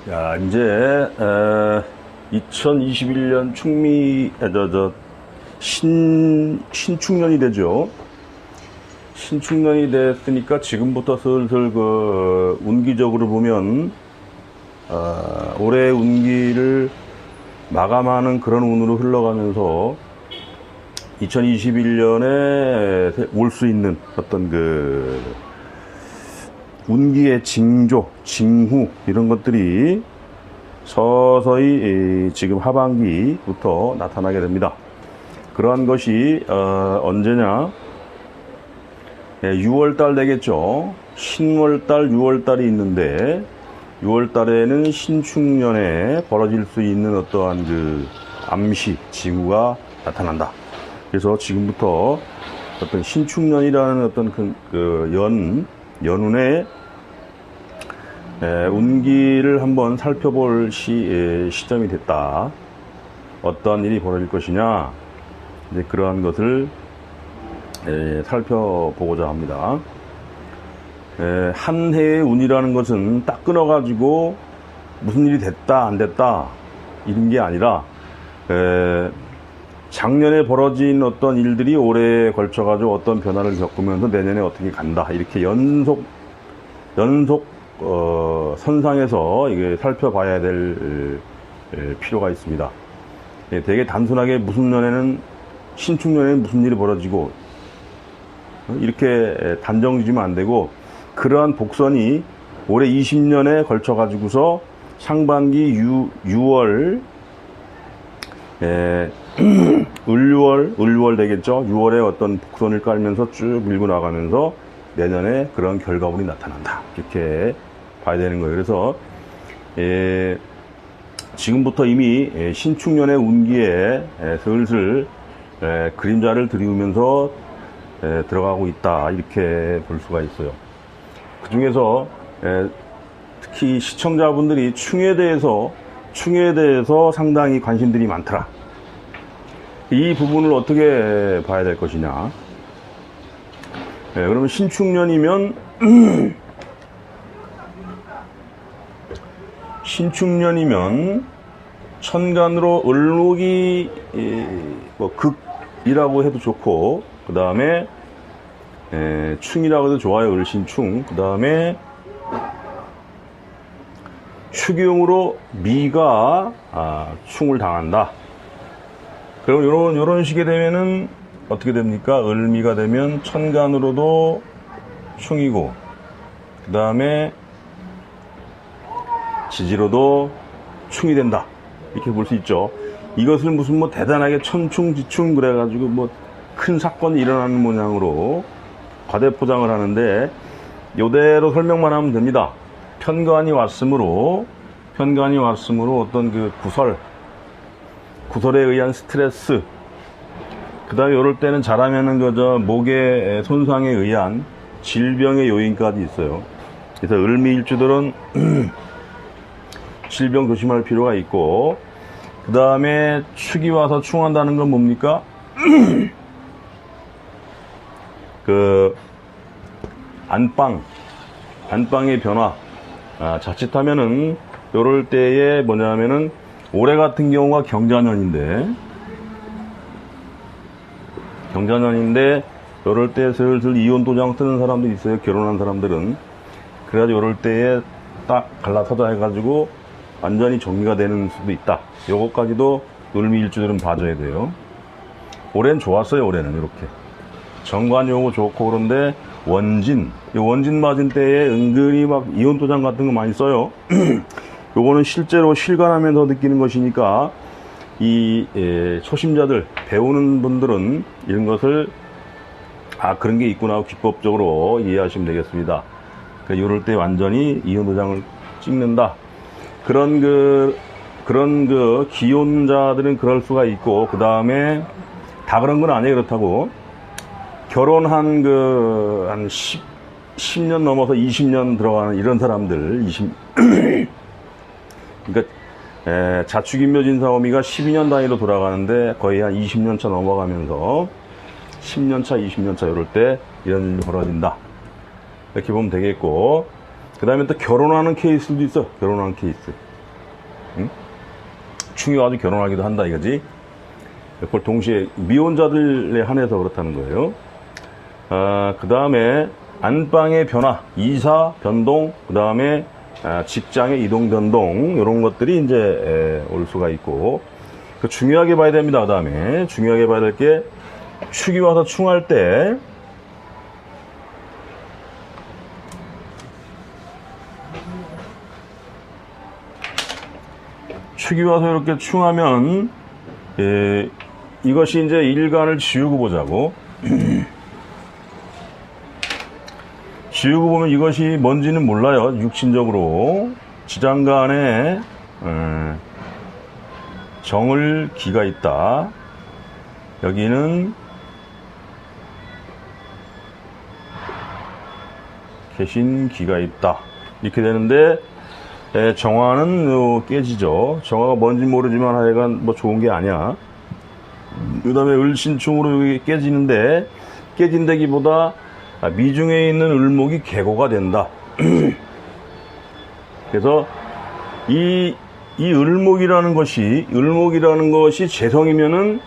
야, 이제 2021년 신축년이 되죠. 신축년이 됐으니까 지금부터 슬슬 운기적으로 보면 올해 운기를 마감하는 그런 운으로 흘러가면서 2021년에 올 수 있는 어떤 운기의 징조, 징후 이런 것들이 서서히 지금 하반기부터 나타나게 됩니다. 그러한 것이 언제냐? 6월달 되겠죠. 신월달, 6월달이 있는데 6월달에는 신축년에 벌어질 수 있는 어떠한 암시, 징후가 나타난다. 그래서 지금부터 어떤 신축년이라는 어떤 연운의 운기를 한번 살펴볼 시점이 됐다. 어떠한 일이 벌어질 것이냐, 이제 그러한 것을 살펴보고자 합니다. 한 해의 운이라는 것은 딱 끊어가지고 무슨 일이 됐다 안 됐다 이런 게 아니라 작년에 벌어진 어떤 일들이 올해에 걸쳐가지고 어떤 변화를 겪으면서 내년에 어떻게 간다, 이렇게 연속 선상에서 이게 살펴봐야 될 필요가 있습니다. 되게 단순하게 무슨 년에는 신축년에는 무슨 일이 벌어지고 이렇게 단정 지으면 안 되고, 그러한 복선이 올해 20년에 걸쳐 가지고서 상반기 6월 을월 되겠죠. 6월에 어떤 복선을 깔면서 쭉 밀고 나가면서 내년에 그런 결과물이 나타난다, 이렇게 봐야 되는 거예요. 그래서 지금부터 이미 신축년의 운기에 슬슬 그림자를 들이우면서 들어가고 있다, 이렇게 볼 수가 있어요. 그 중에서 특히 시청자분들이 충에 대해서 상당히 관심들이 많더라. 이 부분을 어떻게 봐야 될 것이냐. 그러면 신축년이면 천간으로 을목이 극이라고 해도 좋고, 그 다음에 충이라고 해도 좋아요. 을신충. 그 다음에 축용으로 미가 충을 당한다. 그럼 요런 식이 되면은 어떻게 됩니까? 을미가 되면 천간으로도 충이고, 그 다음에 지지로도 충이 된다, 이렇게 볼 수 있죠. 이것을 무슨 대단하게 천충지충 그래가지고 큰 사건이 일어나는 모양으로 과대포장을 하는데, 요대로 설명만 하면 됩니다. 편관이 왔으므로 어떤 구설에 의한 스트레스, 그 다음에 요럴 때는 잘하면은 목의 손상에 의한 질병의 요인까지 있어요. 그래서 을미일주들은 질병 조심할 필요가 있고, 그 다음에 축이 와서 충한다는 건 뭡니까? 안방의 변화. 자칫하면은 요럴 때에 뭐냐면은 올해 같은 경우가 경자년인데 요럴 때 슬슬 이혼 도장 쓰는 사람도 있어요. 결혼한 사람들은. 그래가지고 요럴 때에 딱 갈라서다 해가지고 완전히 정리가 되는 수도 있다. 요것까지도 을미일주들은 봐줘야 돼요. 올해는 좋았어요. 올해는 이렇게 정관이 오고 좋고, 그런데 원진 맞은 때에 은근히 이혼 도장 같은 거 많이 써요. 요거는 실제로 실감하면서 느끼는 것이니까 이 초심자들, 배우는 분들은 이런 것을 그런 게 있구나 하고 기법적으로 이해하시면 되겠습니다. 그러니까 요럴 때 완전히 이혼 도장을 찍는다. 그런 기혼자들은 그럴 수가 있고, 그 다음에 다 그런 건 아니에요. 그렇다고 결혼한 한 10년 넘어서 20년 들어가는 이런 사람들, 그러니까 자축인묘진사오미가 12년 단위로 돌아가는데 거의 한 20년 차 넘어가면서 10년 차, 20년 차 이럴 때 이런 일이 벌어진다, 이렇게 보면 되겠고, 그 다음에 또 결혼하는 케이스도 있어. 결혼하는 케이스. 충이 결혼하기도 한다 이거지. 그걸 동시에 미혼자들에 한해서 그렇다는 거예요. 그 다음에 안방의 변화, 이사, 변동, 그 다음에 직장의 이동, 변동, 이런 것들이 이제 올 수가 있고, 중요하게 봐야 됩니다. 그 다음에 중요하게 봐야 될 게, 축이 와서 충할 때, 축이 와서 이렇게 충하면, 이것이 이제 일간을 지우고 보자고. 지우고 보면 이것이 뭔지는 몰라요. 육신적으로. 지장간에 정을 기가 있다. 여기는 계신 기가 있다. 이렇게 되는데 정화는 깨지죠. 정화가 뭔지 모르지만 하여간 뭐 좋은 게 아니야. 그 다음에 을신충으로 여기 깨지는데, 깨진다기보다 미중에 있는 을목이 개고가 된다. 그래서 이 을목이라는 것이 재성이면은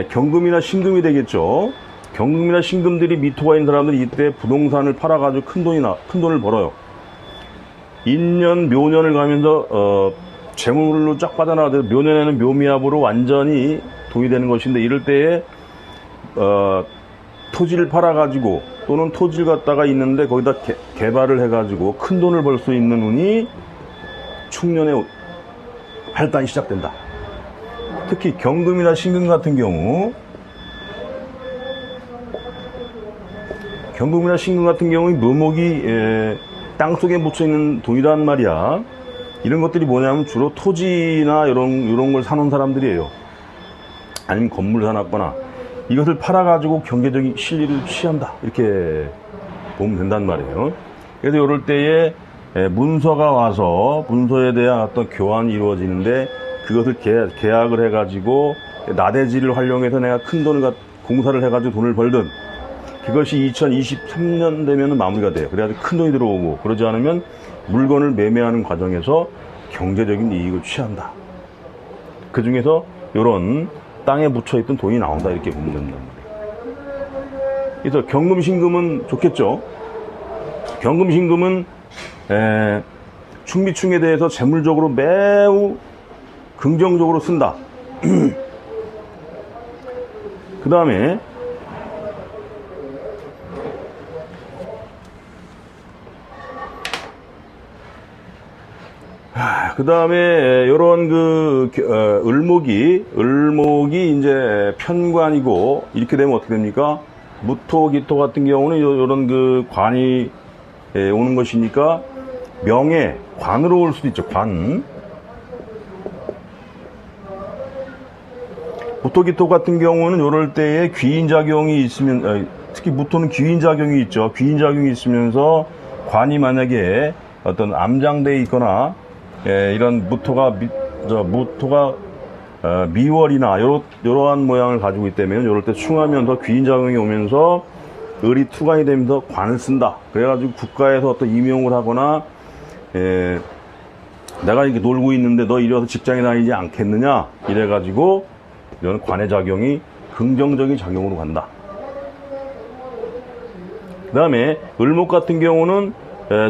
경금이나 신금이 되겠죠. 경금이나 신금들이 미토가 있는 사람들이 이때 부동산을 팔아가지고 큰 돈을 벌어요. 인년, 묘년을 가면서 재물로 쫙 빠져나가서 묘년에는 묘미합으로 완전히 돈이 되는 것인데, 이럴 때에 토지를 팔아가지고 또는 토지를 갖다가 있는데 거기다 개발을 해가지고 큰 돈을 벌 수 있는 운이 충년에 발단이 시작된다. 특히 경금이나 신금 같은 경우, 묘목이 땅속에 묻혀있는 돈이란 말이야. 이런 것들이 뭐냐면 주로 토지나 이런 걸 사놓은 사람들이에요. 아니면 건물 사놨거나 이것을 팔아가지고 경제적인 실리를 취한다. 이렇게 보면 된단 말이에요. 그래서 이럴 때에 문서가 와서 문서에 대한 어떤 교환이 이루어지는데, 그것을 계약을 해가지고 나대지를 활용해서 내가 큰 돈을 공사를 해가지고 돈을 벌든, 그것이 2023년 되면 마무리가 돼요. 그래가지고 큰 돈이 들어오고, 그러지 않으면 물건을 매매하는 과정에서 경제적인 이익을 취한다. 그 중에서 이런 땅에 묻혀있던 돈이 나온다. 이렇게 보면 된단 말이에요. 그래서 경금, 신금은 좋겠죠. 경금, 신금은 충미충에 대해서 재물적으로 매우 긍정적으로 쓴다. 그 다음에 요런 을목이 이제 편관이고, 이렇게 되면 어떻게 됩니까? 무토, 기토 같은 경우는 요런 관이 오는 것이니까 명예, 관으로 올 수도 있죠. 관. 무토, 기토 같은 경우는 요럴 때에 귀인작용이 있으면, 특히 무토는 귀인작용이 있죠. 귀인작용이 있으면서 관이 만약에 어떤 암장되어 있거나, 이런 무토가 미월이나 이러한 모양을 가지고 있다면, 이럴 때 충하면서 귀인작용이 오면서 을이 투관이 되면서 관을 쓴다. 그래가지고 국가에서 어떤 임용을 하거나, 내가 이렇게 놀고 있는데 너 이리 와서 직장에 다니지 않겠느냐, 이래가지고 이런 관의 작용이 긍정적인 작용으로 간다. 그 다음에 을목 같은 경우는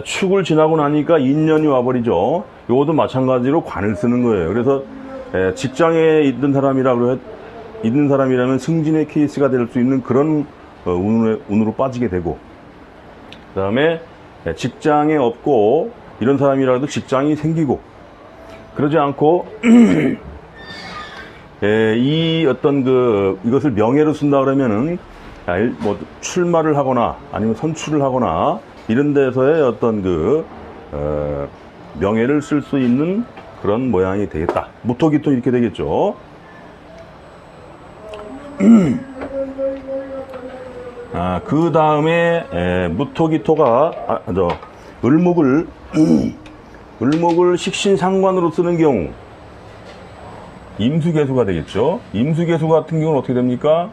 축을 지나고 나니까 인년이 와버리죠. 요것도 마찬가지로 관을 쓰는 거예요. 그래서 직장에 있는 사람이라면 승진의 케이스가 될 수 있는 그런 운으로 빠지게 되고, 그 다음에 직장에 없고 이런 사람이라도 직장이 생기고, 그러지 않고 이것을 명예로 쓴다 그러면은 뭐 출마를 하거나 아니면 선출을 하거나 이런 데서의 어떤 명예를 쓸 수 있는 그런 모양이 되겠다. 무토기토 이렇게 되겠죠. 그 다음에 무토기토가 을목을 식신상관으로 쓰는 경우 임수개수가 되겠죠. 임수개수 같은 경우는 어떻게 됩니까?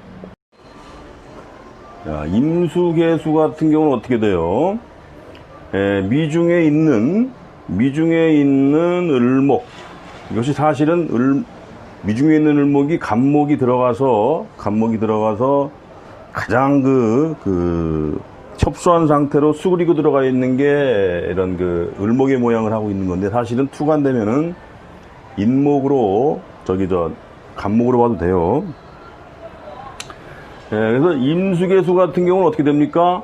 임수개수 같은 경우는 어떻게 돼요? 미중에 있는 을목, 이것이 사실은 미중에 있는 을목이 간목이 들어가서 가장 협소한 상태로 수그리고 들어가 있는 게 이런 을목의 모양을 하고 있는 건데, 사실은 투간되면은 인목으로 간목으로 봐도 돼요. 그래서 임수개수 같은 경우는 어떻게 됩니까?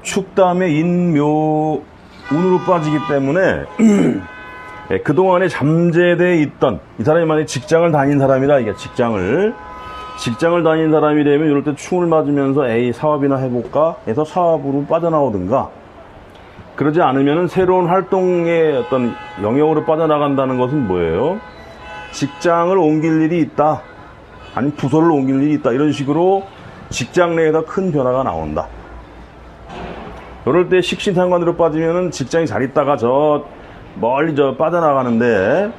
축 다음에 인묘 운으로 빠지기 때문에 그동안에 잠재되어 있던 이 사람이 만약에 직장을 다닌 사람이라, 이게 직장을 다닌 사람이라면 이럴 때 충을 맞으면서 사업이나 해볼까 해서 사업으로 빠져나오든가, 그러지 않으면은 새로운 활동의 어떤 영역으로 빠져나간다는 것은 뭐예요? 직장을 옮길 일이 있다, 아니 부서를 옮길 일이 있다, 이런 식으로 직장 내에서 큰 변화가 나온다. 이럴 때 식신상관으로 빠지면은 직장이 잘 있다가 멀리 빠져나가는데,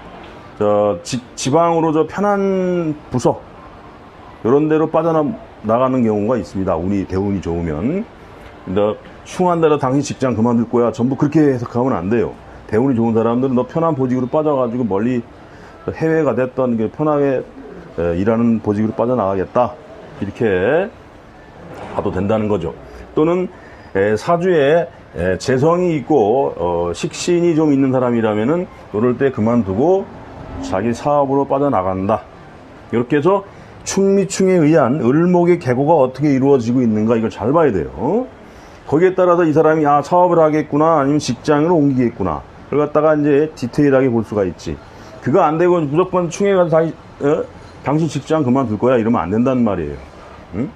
지방으로 편한 부서 이런 데로 빠져나가는 경우가 있습니다. 대운이 좋으면. 근데 충한 대로 당신 직장 그만둘 거야, 전부 그렇게 해석하면 안 돼요. 대운이 좋은 사람들은 너 편한 보직으로 빠져가지고 멀리 해외가 됐던 편하게 일하는 보직으로 빠져나가겠다, 이렇게 봐도 된다는 거죠. 또는 사주에 재성이 있고 식신이 좀 있는 사람이라면은 이럴 때 그만두고 자기 사업으로 빠져나간다. 이렇게 해서 충미충에 의한 을목의 계고가 어떻게 이루어지고 있는가, 이걸 잘 봐야 돼요. 거기에 따라서 이 사람이 사업을 하겠구나, 아니면 직장을 옮기겠구나, 그걸 갖다가 이제 디테일하게 볼 수가 있지. 그거 안 되고 무조건 충에 가서 당신 직장 그만둘 거야, 이러면 안 된다는 말이에요. 응?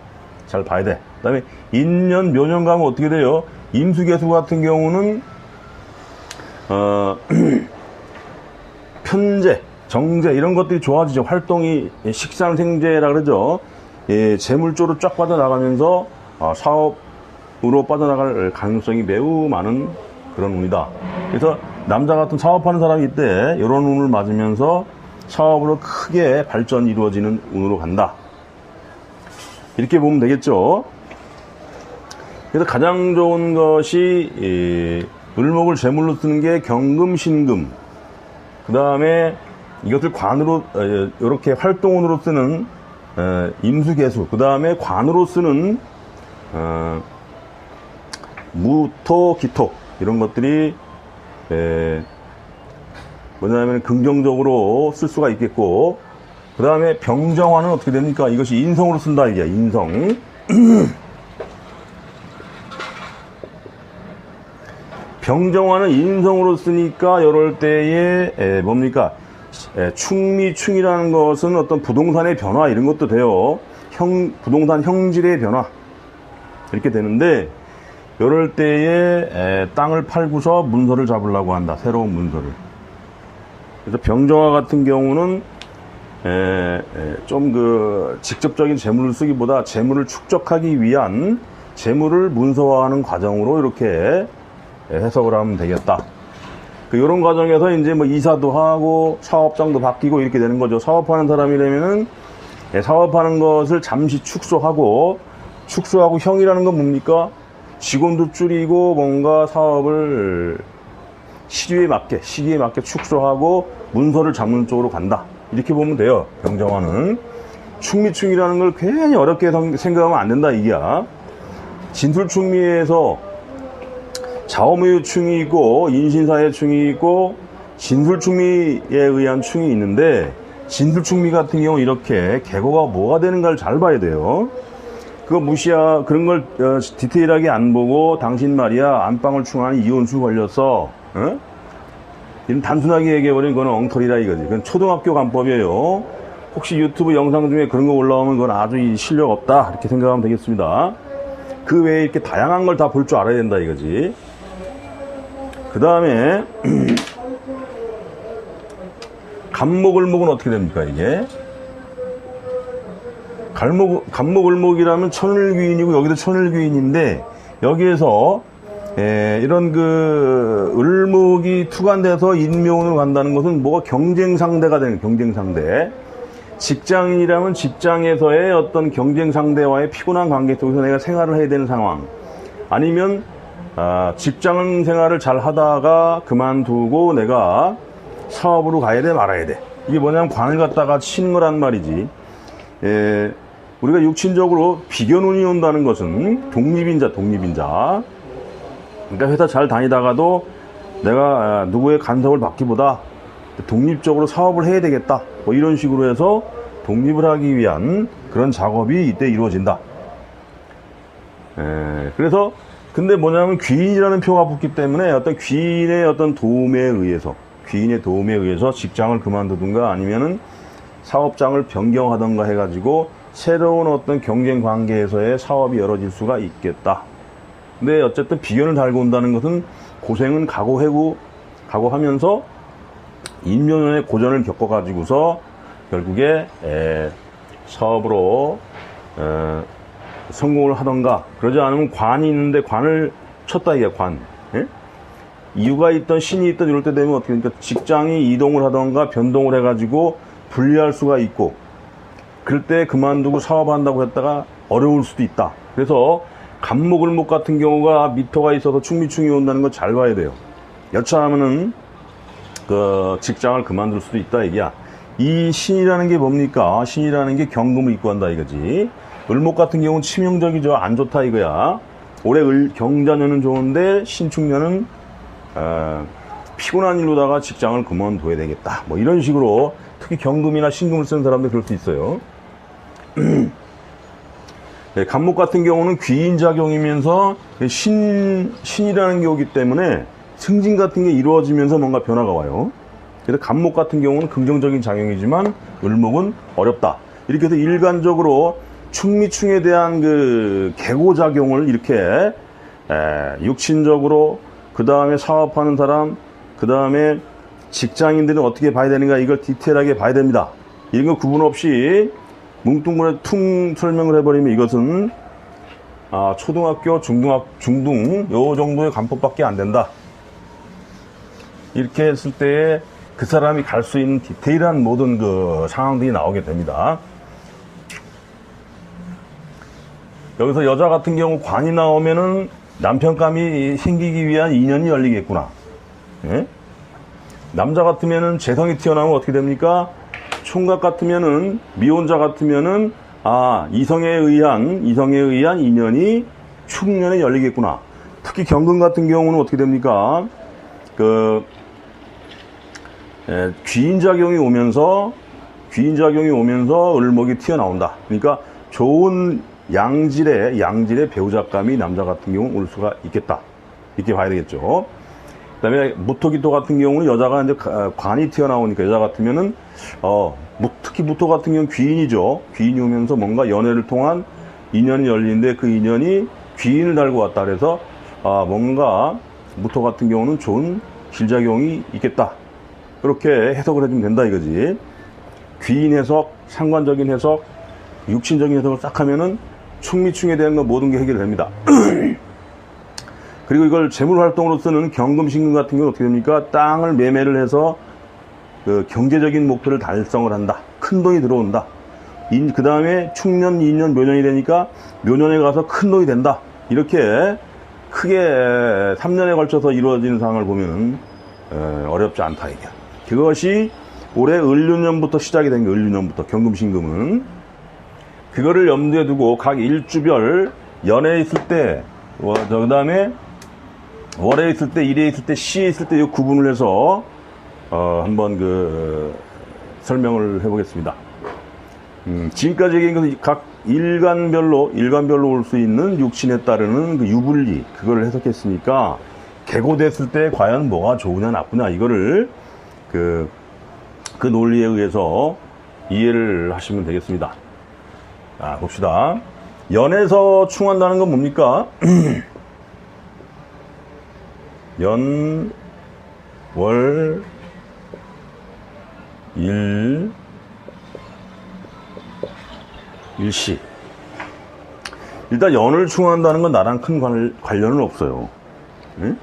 잘 봐야 돼. 그 다음에 인년, 묘년 가면 어떻게 돼요? 임수개수 같은 경우는 편재, 정재 이런 것들이 좋아지죠. 활동이 식상생재라 그러죠. 재물 쪽으로 쫙 빠져나가면서 사업으로 빠져나갈 가능성이 매우 많은 그런 운이다. 그래서 남자 같은 사업하는 사람이 이때 이런 운을 맞으면서 사업으로 크게 발전이 이루어지는 운으로 간다, 이렇게 보면 되겠죠. 그래서 가장 좋은 것이 을목을 제물로 쓰는 게 경금, 신금, 그 다음에 이것을 관으로 이렇게 활동운으로 쓰는 임수개수, 그 다음에 관으로 쓰는 무토, 기토, 이런 것들이 뭐냐면 긍정적으로 쓸 수가 있겠고, 그 다음에 병정화는 어떻게 됩니까? 이것이 인성으로 쓴다, 이게 인성. 병정화는 인성으로 쓰니까 이럴 때에 뭡니까? 충미충이라는 것은 어떤 부동산의 변화 이런 것도 돼요. 부동산 형질의 변화 이렇게 되는데, 이럴 때에 땅을 팔고서 문서를 잡으려고 한다, 새로운 문서를. 그래서 병정화 같은 경우는 좀 직접적인 재물을 쓰기보다 재물을 축적하기 위한 재물을 문서화하는 과정으로 이렇게 해석을 하면 되겠다. 이런 과정에서 이제 이사도 하고 사업장도 바뀌고 이렇게 되는 거죠. 사업하는 사람이라면은 사업하는 것을 잠시 축소하고 형이라는 건 뭡니까? 직원도 줄이고 뭔가 사업을 시기에 맞게 축소하고 문서를 잡는 쪽으로 간다, 이렇게 보면 돼요. 병정화는 충미충이라는 걸 괜히 어렵게 생각하면 안 된다, 이게야. 진술충미에서 자오무유 충이 있고 인신사의 충이 있고 진술충미에 의한 충이 있는데, 진술충미 같은 경우 이렇게 계고가 뭐가 되는가를 잘 봐야 돼요. 그런 걸 디테일하게 안 보고 당신 말이야 안방을 충하니 이혼수 걸렸어, 어? 이런 단순하게 얘기해버리면 그건 엉터리라 이거지. 그건 초등학교 간법이에요. 혹시 유튜브 영상 중에 그런 거 올라오면 그건 아주 실력 없다, 이렇게 생각하면 되겠습니다. 그 외에 이렇게 다양한 걸 다 볼 줄 알아야 된다, 이거지. 그 다음에 간목을목은 어떻게 됩니까, 이게? 간목을목이라면 천을귀인이고 여기도 천을귀인인데, 여기에서 이런 을목이 투간돼서 인묘운으로 간다는 것은 뭐가 경쟁상대가 되는, 경쟁상대. 직장인이라면 직장에서의 어떤 경쟁상대와의 피곤한 관계 속에서 내가 생활을 해야 되는 상황, 아니면 직장 생활을 잘 하다가 그만두고 내가 사업으로 가야 돼 말아야 돼. 이게 뭐냐면 관을 갖다가 치는 거란 말이지. 우리가 육친적으로 비견운이 온다는 것은 독립인자. 그러니까 회사 잘 다니다가도 내가 누구의 간섭을 받기보다 독립적으로 사업을 해야 되겠다. 뭐 이런 식으로 해서 독립을 하기 위한 그런 작업이 이때 이루어진다. 그래서 근데 뭐냐면 귀인이라는 표가 붙기 때문에 어떤 귀인의 어떤 도움에 의해서 직장을 그만두든가 아니면은 사업장을 변경하던가 해가지고 새로운 어떤 경쟁 관계에서의 사업이 열어질 수가 있겠다. 근데 어쨌든 비견을 달고 온다는 것은 고생은 각오하면서 인묘년의 고전을 겪어가지고서 결국에 사업으로 성공을 하던가, 그러지 않으면 관이 있는데 관을 쳤다 이게 관. 이유가 있던 신이 있던 이럴 때 되면 어떻게 됩니까? 직장이 이동을 하던가 변동을 해가지고 분리할 수가 있고, 그럴 때 그만두고 사업한다고 했다가 어려울 수도 있다. 그래서 간목을목 같은 경우가 미토가 있어서 충미충이 온다는 거 잘 봐야 돼요. 여차하면은 그 직장을 그만둘 수도 있다 이게야. 이 신이라는 게 뭡니까? 신이라는 게 경금을 입고 한다 이거지. 을목 같은 경우는 치명적이죠. 안 좋다 이거야. 올해 경자년은 좋은데 신축년은 피곤한 일로다가 직장을 그만둬야 되겠다. 뭐 이런 식으로 특히 경금이나 신금을 쓰는 사람들 그럴 수 있어요. 간목 같은 경우는 귀인작용이면서 신이라는 게 오기 때문에 승진 같은 게 이루어지면서 뭔가 변화가 와요. 그래서 간목 같은 경우는 긍정적인 작용이지만 을목은 어렵다. 이렇게 해서 일관적으로 충미충에 대한 그 계고작용을 이렇게 육신적으로, 그 다음에 사업하는 사람, 그 다음에 직장인들은 어떻게 봐야 되는가, 이걸 디테일하게 봐야 됩니다. 이런 거 구분 없이 뭉뚱그려 퉁 설명을 해버리면 이것은 초등학교, 중등 요 정도의 간법밖에 안 된다. 이렇게 했을 때 그 사람이 갈 수 있는 디테일한 모든 그 상황들이 나오게 됩니다. 여기서 여자 같은 경우 관이 나오면은 남편감이 생기기 위한 인연이 열리겠구나. 예? 남자 같으면은 재성이 튀어나오면 어떻게 됩니까? 총각 같으면은, 미혼자 같으면은 이성에 의한 인연이 축년에 열리겠구나. 특히 경금 같은 경우는 어떻게 됩니까? 귀인작용이 오면서 을목이 튀어나온다. 그러니까 좋은 양질의 배우작감이 남자 같은 경우는 올 수가 있겠다. 이렇게 봐야 되겠죠. 그 다음에 무토기토 같은 경우는 여자가 이제 관이 튀어나오니까, 여자 같으면은, 특히 무토 같은 경우는 귀인이죠. 귀인이 오면서 뭔가 연애를 통한 인연이 열리는데 그 인연이 귀인을 달고 왔다. 그래서, 뭔가 무토 같은 경우는 좋은 길작용이 있겠다. 그렇게 해석을 해주면 된다 이거지. 귀인 해석, 상관적인 해석, 육신적인 해석을 싹 하면은 충미충에 대한 건 모든 게 해결됩니다. 그리고 이걸 재물활동으로 쓰는 경금, 신금 같은 경우는 어떻게 됩니까? 땅을 매매를 해서 그 경제적인 목표를 달성을 한다. 큰 돈이 들어온다. 그 다음에 축년, 인년, 묘년이 되니까 묘년에 가서 큰 돈이 된다. 이렇게 크게 3년에 걸쳐서 이루어지는 상황을 보면 어렵지 않다 이게. 그것이 올해 을류년부터 시작이 된 거예요. 을류년부터 경금, 신금은. 그거를 염두에 두고 각 일주별 연애에 있을 때, 그 다음에 월에 있을 때, 일에 있을 때, 시에 있을 때 이 구분을 해서 한번 설명을 해보겠습니다. 지금까지 얘기한 것은 각 일간별로 올 수 있는 육신에 따르는 그 유불리, 그걸 해석했으니까 개고됐을 때 과연 뭐가 좋으냐 나쁘냐 이거를 그 논리에 의해서 이해를 하시면 되겠습니다. 봅시다. 연에서 충한다는 건 뭡니까? 연, 월, 일, 일시. 일단 연을 충한다는 건 나랑 큰 관련은 없어요. 응?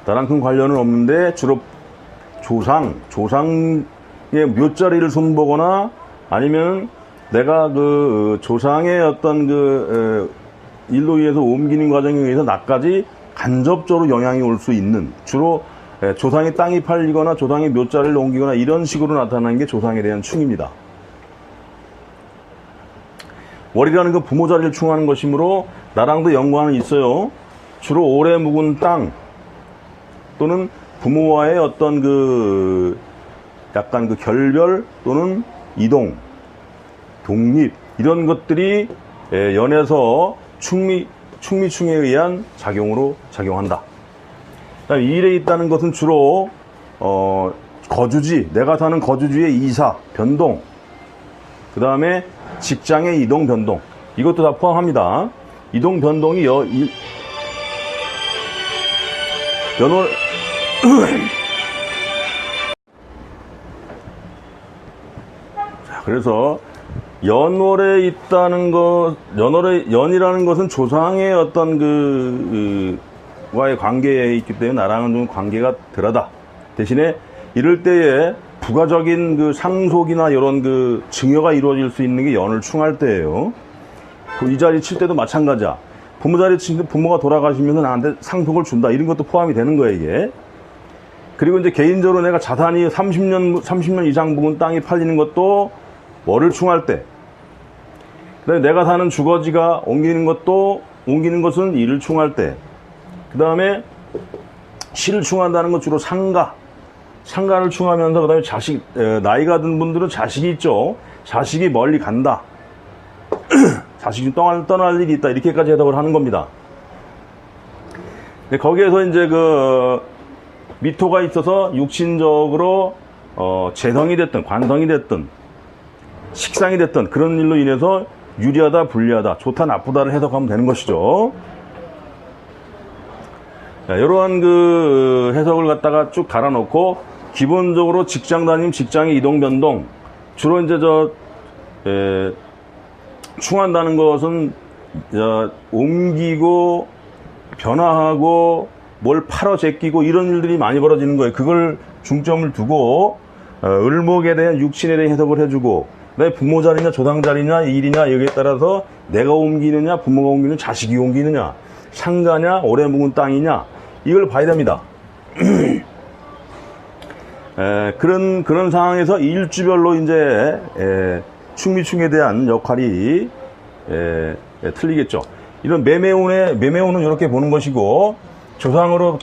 나랑 큰 관련은 없는데 주로 조상의 묘자리를 손보거나 아니면 내가 그 조상의 어떤 일로 인해서 옮기는 과정에 의해서 나까지 간접적으로 영향이 올 수 있는, 주로 조상의 땅이 팔리거나 조상의 묘자를 옮기거나 이런 식으로 나타나는 게 조상에 대한 충입니다. 월이라는 그 부모 자리를 충하는 것이므로 나랑도 연관은 있어요. 주로 오래 묵은 땅 또는 부모와의 어떤 그 약간 그 결별 또는 이동, 독립 이런 것들이 연에서 충미충에 의한 작용으로 작용한다. 그다음에 이 일에 있다는 것은 주로 거주지, 내가 사는 거주지의 이사, 변동, 그 다음에 직장의 이동, 변동 이것도 다 포함합니다. 이동, 변동이 연월 자, 그래서 연월에 있다는 것, 연이라는 것은 조상의 어떤 와의 관계에 있기 때문에 나랑은 좀 관계가 덜하다. 대신에 이럴 때에 부가적인 그 상속이나 이런 그 증여가 이루어질 수 있는 게 연을 충할 때예요. 이 자리 칠 때도 마찬가지야. 부모 자리 칠 때 부모가 돌아가시면서 나한테 상속을 준다. 이런 것도 포함이 되는 거예요, 이게. 그리고 이제 개인적으로 내가 자산이 30년 이상 묵은 땅이 팔리는 것도 월을 충할 때. 그다음에 내가 사는 주거지가 옮기는 것은 일을 충할 때. 그 다음에 시를 충한다는 건 주로 상가를 충하면서 그 다음에 나이가 든 분들은 자식이 있죠. 자식이 멀리 간다. 자식이 떠날 일이 있다. 이렇게까지 해석을 하는 겁니다. 거기에서 이제 미토가 있어서 육신적으로 재성이 됐든 관성이 됐든 식상이 됐든 그런 일로 인해서 유리하다 불리하다 좋다 나쁘다를 해석하면 되는 것이죠. 자, 이러한 해석을 갖다가 쭉 달아놓고 기본적으로 직장 다님 직장의 이동 변동 주로 이제 충한다는 것은 옮기고 변화하고 뭘 팔아 제끼고 이런 일들이 많이 벌어지는 거예요. 그걸 중점을 두고 을목에 대한 육신에 대한 해석을 해주고 내 부모 자리냐 조상 자리냐 일이냐 여기에 따라서 내가 옮기느냐 부모가 옮기느냐 자식이 옮기느냐 상가냐 오래 묵은 땅이냐 이걸 봐야 됩니다. 그런 상황에서 일주별로 이제 충미충에 대한 역할이 틀리겠죠. 이런 매매운은 이렇게 보는 것이고 조상으로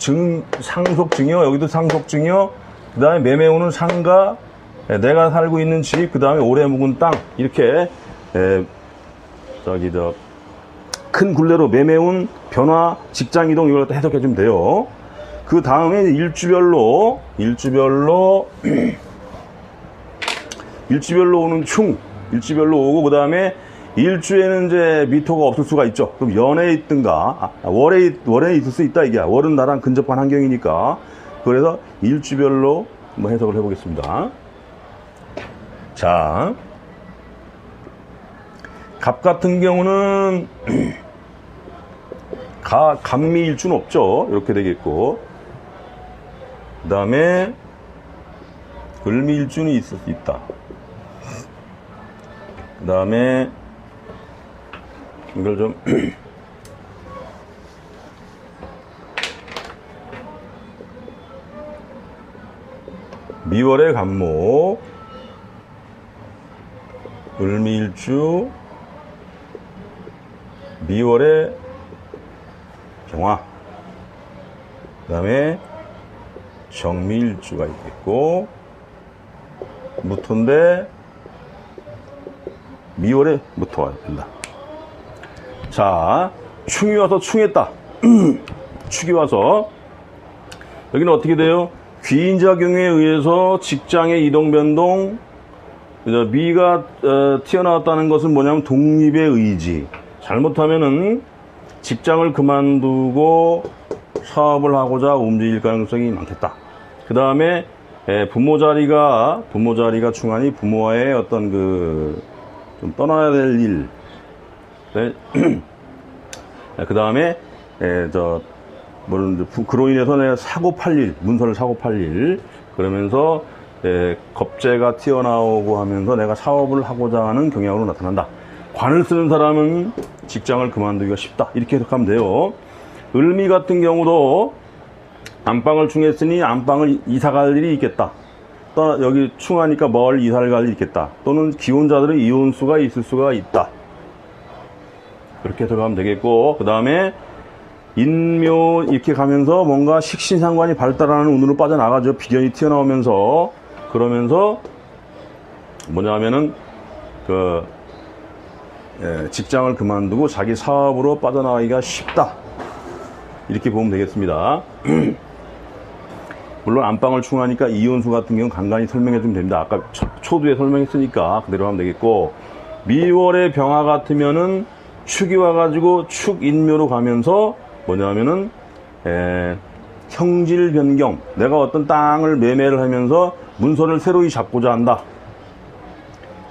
상속 증여 여기도 상속 증여 그 다음에 매매운은 상가 내가 살고 있는 집 그 다음에 오래 묵은 땅 이렇게 큰 굴레로 매매운 변화 직장 이동 이걸 해석해 주면 돼요. 그 다음에 일주별로 오는 일주별로 오고 그 다음에 일주에는 이제 미토가 없을 수가 있죠. 그럼 연에 있든가 월에 있을 수 있다 이게. 월은 나랑 근접한 환경이니까. 그래서 일주별로 한번 해석을 해보겠습니다. 자, 갑 같은 경우는 갑미일주는 없죠. 이렇게 되겠고 그 다음에 을미일주는 있을 수 있다. 그 다음에 이걸 좀 미월의 갑목 을미일주 미월의 경화 그 다음에 정미일주가 있겠고 무토인데 미월에 무토가 된다. 자, 충이 와서 충했다. 축이 와서 여기는 어떻게 돼요? 귀인작용에 의해서 직장의 이동 변동 미가 튀어나왔다는 것은 뭐냐면 독립의 의지. 잘못하면은 직장을 그만두고 사업을 하고자 움직일 가능성이 많겠다. 그 다음에 부모 자리가 충하니 부모와의 어떤 좀 떠나야 될 일. 그 다음에 그로 인해서 내가 사고 팔 일, 문서를 사고 팔 일. 그러면서 겁재가 튀어나오고 하면서 내가 사업을 하고자 하는 경향으로 나타난다. 관을 쓰는 사람은 직장을 그만두기가 쉽다. 이렇게 해석하면 돼요. 을미 같은 경우도 안방을 충했으니 안방을 이사 갈 일이 있겠다. 또 여기 충하니까 멀리 이사를 갈 일이 있겠다. 또는 기혼자들은 이혼수가 있을 수가 있다. 그렇게 들어가면 되겠고, 그 다음에 인묘 이렇게 가면서 뭔가 식신상관이 발달하는 운으로 빠져나가죠. 비견이 튀어나오면서. 그러면서 뭐냐 하면은 직장을 그만두고 자기 사업으로 빠져나가기가 쉽다. 이렇게 보면 되겠습니다. 물론 안방을 충하니까 이혼수 같은 경우는 간간히 설명해 주면 됩니다. 아까 초두에 설명했으니까 그대로 하면 되겠고, 미월의 병화 같으면은 축이 와가지고 축인묘로 가면서 뭐냐면은 형질 변경, 내가 어떤 땅을 매매를 하면서 문서를 새로이 잡고자 한다.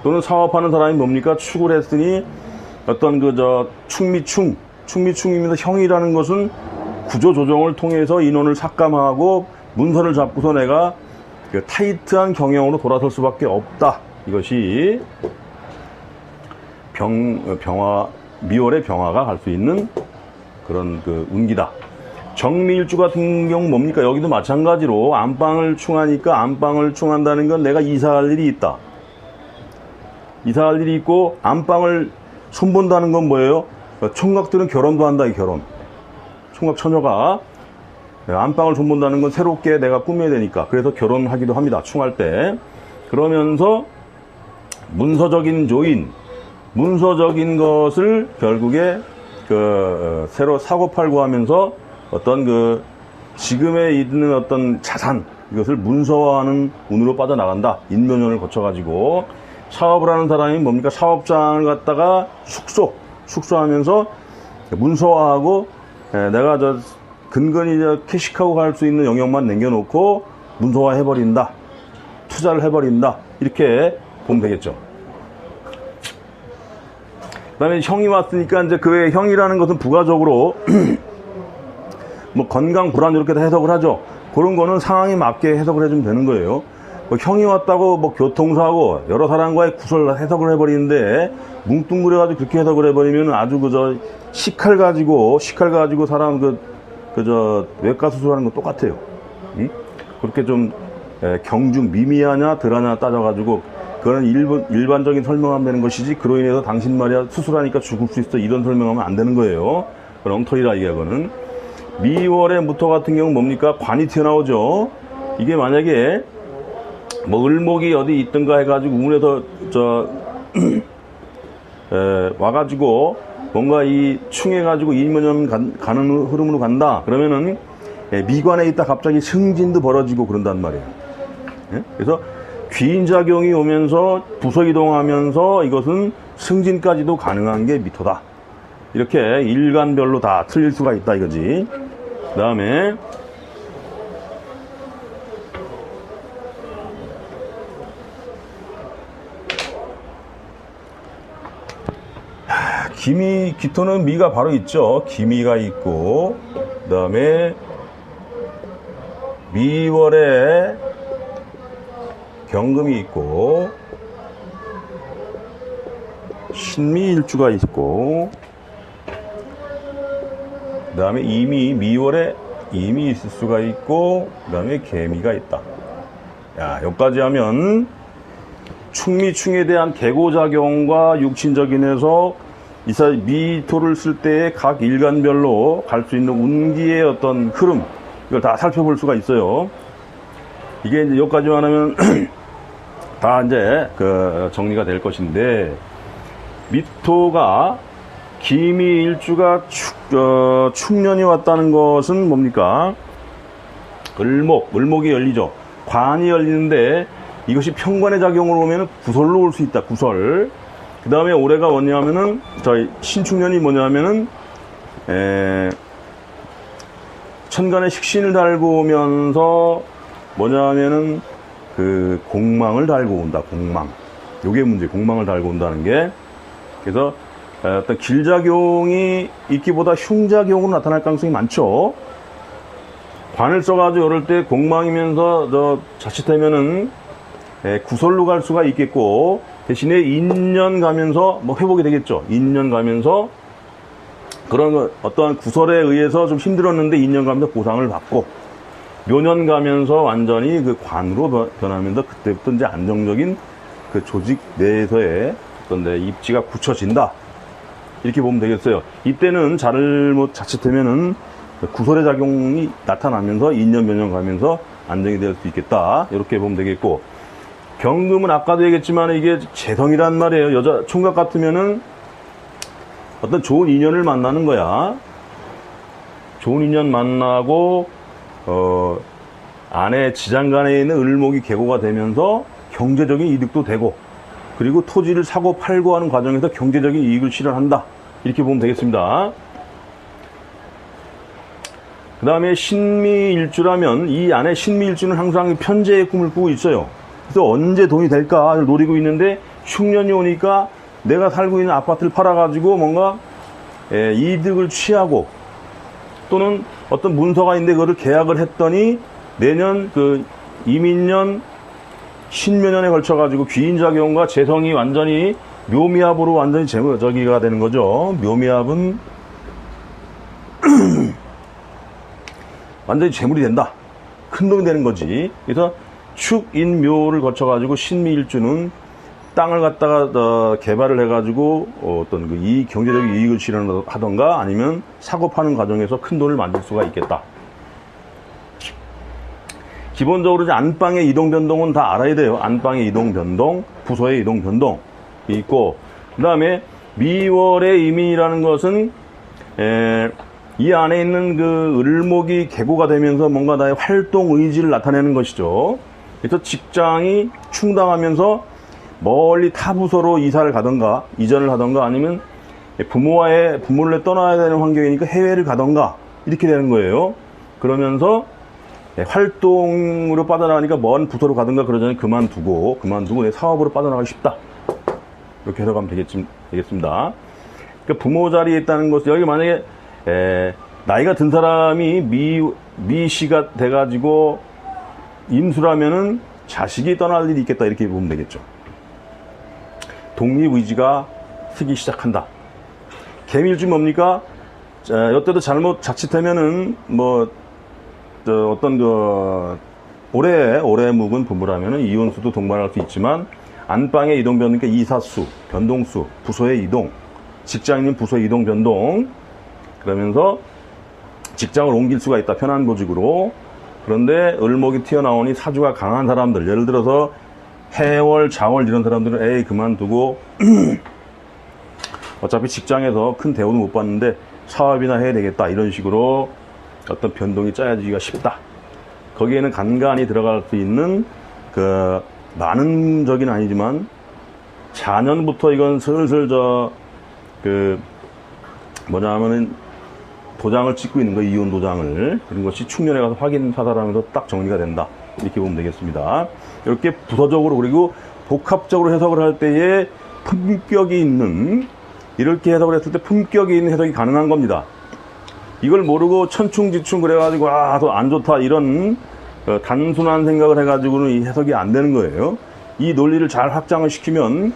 또는 사업하는 사람이 뭡니까? 축을 했으니 어떤 축미충입니다. 형이라는 것은 구조 조정을 통해서 인원을 삭감하고 문서를 잡고서 내가 타이트한 경영으로 돌아설 수밖에 없다. 이것이 미월의 병화가 갈 수 있는 그런 운기다. 정미일주 같은 경우 뭡니까? 여기도 마찬가지로 안방을 충하니까, 안방을 충한다는 건 내가 이사할 일이 있다. 이사할 일이 있고, 안방을 손본다는 건 뭐예요? 총각들은 결혼도 한다. 이 결혼. 총각 처녀가 안방을 손본다는 건 새롭게 내가 꾸며야 되니까. 그래서 결혼하기도 합니다. 충할 때. 그러면서 문서적인 조인, 문서적인 것을 결국에 새로 사고팔고 하면서 어떤 지금에 있는 어떤 자산, 이것을 문서화하는 운으로 빠져나간다. 인묘년을 거쳐가지고. 사업을 하는 사람이 뭡니까? 사업장을 갖다가 숙소하면서 문서화하고, 내가 근근히 캐시하고 갈 수 있는 영역만 남겨놓고 문서화 해버린다. 투자를 해버린다. 이렇게 보면 되겠죠. 그 다음에 형이 왔으니까 이제 그 외에 형이라는 것은 부가적으로 뭐 건강 불안 이렇게 다 해석을 하죠. 그런 거는 상황에 맞게 해석을 해주면 되는 거예요. 뭐 형이 왔다고 뭐 교통사고 여러 사람과의 구설 해석을 해버리는데 뭉뚱그려가지고 그렇게 해석을 해버리면 아주 식칼 가지고 사람 외과 수술하는 거 똑같아요. 응? 그렇게 좀 경중 미미하냐 덜하냐 따져가지고 그거는 일반적인 설명하면 되는 것이지, 그로 인해서 당신 말이야 수술하니까 죽을 수 있어 이런 설명하면 안 되는 거예요. 그런 엉터리라 이거는. 미월의 무토 같은 경우는 뭡니까? 관이 튀어나오죠. 이게 만약에 뭐 을목이 어디 있든가 해가지고 운에서 와가지고 뭔가 이 충해가지고 인묘년 가는 흐름으로 간다. 그러면은 미관에 있다 갑자기 승진도 벌어지고 그런단 말이에요. 그래서 귀인작용이 오면서 부서 이동하면서 이것은 승진까지도 가능한 게 미토다. 이렇게 일간별로 다 틀릴 수가 있다 이거지. 그 다음에 기토는 미가 바로 있죠. 기미가 있고, 그 다음에 미월에 경금이 있고, 신미일주가 있고, 그 다음에 미월에 임이 있을 수가 있고, 그 다음에 개미가 있다. 야, 여기까지 하면 충미충에 대한 계고작용과 육신적인 해석, 미토를 쓸 때 각 일간별로 갈 수 있는 운기의 어떤 흐름, 이걸 다 살펴볼 수가 있어요. 이게 이제 여기까지만 하면 다 이제 정리가 될 것인데, 미토가 기미일주가 축년이 왔다는 것은 뭡니까? 을목이 열리죠. 관이 열리는데 이것이 편관의 작용으로 오면 구설로 올 수 있다. 구설. 그 다음에 올해가 뭐냐면은 저희 신축년이 뭐냐면은 천간에 식신을 달고 오면서 뭐냐면은 공망을 달고 온다. 공망. 요게 문제. 공망을 달고 온다는 게. 그래서 어떤 길작용이 있기보다 흉작용으로 나타날 가능성이 많죠. 관을 써가지고 이럴 때 공망이면서 자칫하면은 구설로 갈 수가 있겠고, 대신에 인년 가면서 뭐 회복이 되겠죠. 인년 가면서 그런 어떠한 구설에 의해서 좀 힘들었는데 인년 가면서 보상을 받고, 묘년 가면서 완전히 그 관으로 변하면서 그때부터 이제 안정적인 그 조직 내에서의 어떤 데 입지가 굳혀진다. 이렇게 보면 되겠어요. 이때는 잘못 자칫하면은 구설의 작용이 나타나면서 2년 몇 년 가면서 안정이 될 수 있겠다. 이렇게 보면 되겠고, 경금은 아까도 얘기했지만 이게 재성이란 말이에요. 여자 총각 같으면은 어떤 좋은 인연을 만나는 거야. 좋은 인연 만나고 안에 지장간에 있는 을목이 개고가 되면서 경제적인 이득도 되고, 그리고 토지를 사고 팔고 하는 과정에서 경제적인 이익을 실현한다. 이렇게 보면 되겠습니다. 그 다음에 신미일주라면 이 안에 신미일주는 항상 편재의 꿈을 꾸고 있어요. 그래서 언제 돈이 될까를 노리고 있는데 흉년이 오니까 내가 살고 있는 아파트를 팔아가지고 뭔가 이득을 취하고, 또는 어떤 문서가 있는데 그거를 계약을 했더니 내년 그 이민년 신묘년에 걸쳐가지고 귀인작용과 재성이 완전히 묘미합으로 완전히 저기가 되는 거죠. 묘미합은 완전히 재물이 된다. 큰 돈이 되는 거지. 그래서 축인묘를 거쳐가지고 신미일주는 땅을 갖다가 개발을 해가지고 어떤 그 경제적인 이익을 실현하던가 아니면 사고 파는 과정에서 큰 돈을 만들 수가 있겠다. 기본적으로 이제 안방의 이동 변동은 다 알아야 돼요. 안방의 이동 변동, 부서의 이동 변동이 있고, 그 다음에 미월의 이민이라는 것은 이 안에 있는 그 을목이 개고가 되면서 뭔가 나의 활동 의지를 나타내는 것이죠. 그래서 직장이 충당하면서 멀리 타 부서로 이사를 가던가 이전을 하던가 아니면 부모를 떠나야 되는 환경이니까 해외를 가던가 이렇게 되는 거예요. 그러면서 활동으로 빠져나가니까 먼 부서로 가든가 그러자니 그만두고 내 사업으로 빠져나가고 싶다. 이렇게 해석하면 되겠습니다. 그러니까 부모 자리에 있다는 것은, 여기 만약에 나이가 든 사람이 미시가 돼가지고 임수라면은 자식이 떠날 일이 있겠다. 이렇게 보면 되겠죠. 독립의지가 쓰기 시작한다. 개미일주 뭡니까? 이때도 잘못 자칫하면은 어떤 올해 묵은 부부라면은 이혼수도 동반할 수 있지만, 안방의 이동 변동, 그러니까 이사수, 변동수, 부서의 이동, 직장인 부서 이동 변동, 그러면서 직장을 옮길 수가 있다. 편한 보직으로. 그런데 을목이 튀어나오니 사주가 강한 사람들, 예를 들어서 해월, 장월 이런 사람들은 에이 그만두고 어차피 직장에서 큰 대우도 못 받는데 사업이나 해야 되겠다. 이런 식으로 어떤 변동이 짜여지기가 쉽다. 거기에는 간간히 들어갈 수 있는 그 많은 적은 아니지만 자년부터 이건 슬슬 하면은 도장을 찍고 있는 거, 이혼 도장을. 그런 것이 축년에 가서 확인 사살하면서 딱 정리가 된다. 이렇게 보면 되겠습니다. 이렇게 부서적으로 그리고 복합적으로 해석을 할 때에 품격이 있는, 이렇게 해석을 했을 때 품격이 있는 해석이 가능한 겁니다. 이걸 모르고 천충지충 그래가지고 더 안 좋다 이런 단순한 생각을 해가지고는 이 해석이 안 되는 거예요. 이 논리를 잘 확장을 시키면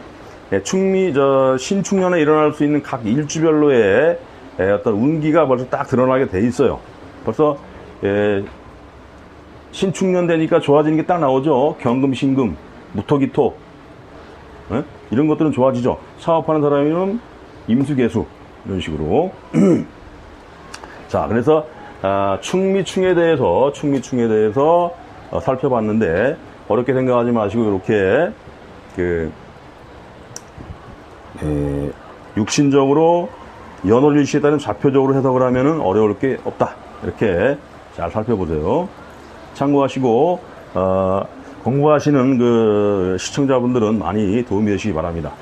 신축년에 일어날 수 있는 각 일주별로의 어떤 운기가 벌써 딱 드러나게 돼 있어요. 벌써 신축년 되니까 좋아지는 게 딱 나오죠. 경금, 신금, 무토기토, 이런 것들은 좋아지죠. 사업하는 사람이면 임수개수 이런 식으로. 자, 그래서 충미충에 대해서 살펴봤는데, 어렵게 생각하지 마시고 이렇게 육신적으로 연월일시에 따른 좌표적으로 해석을 하면은 어려울 게 없다. 이렇게 잘 살펴보세요. 참고하시고 공부하시는 그 시청자분들은 많이 도움이 되시기 바랍니다.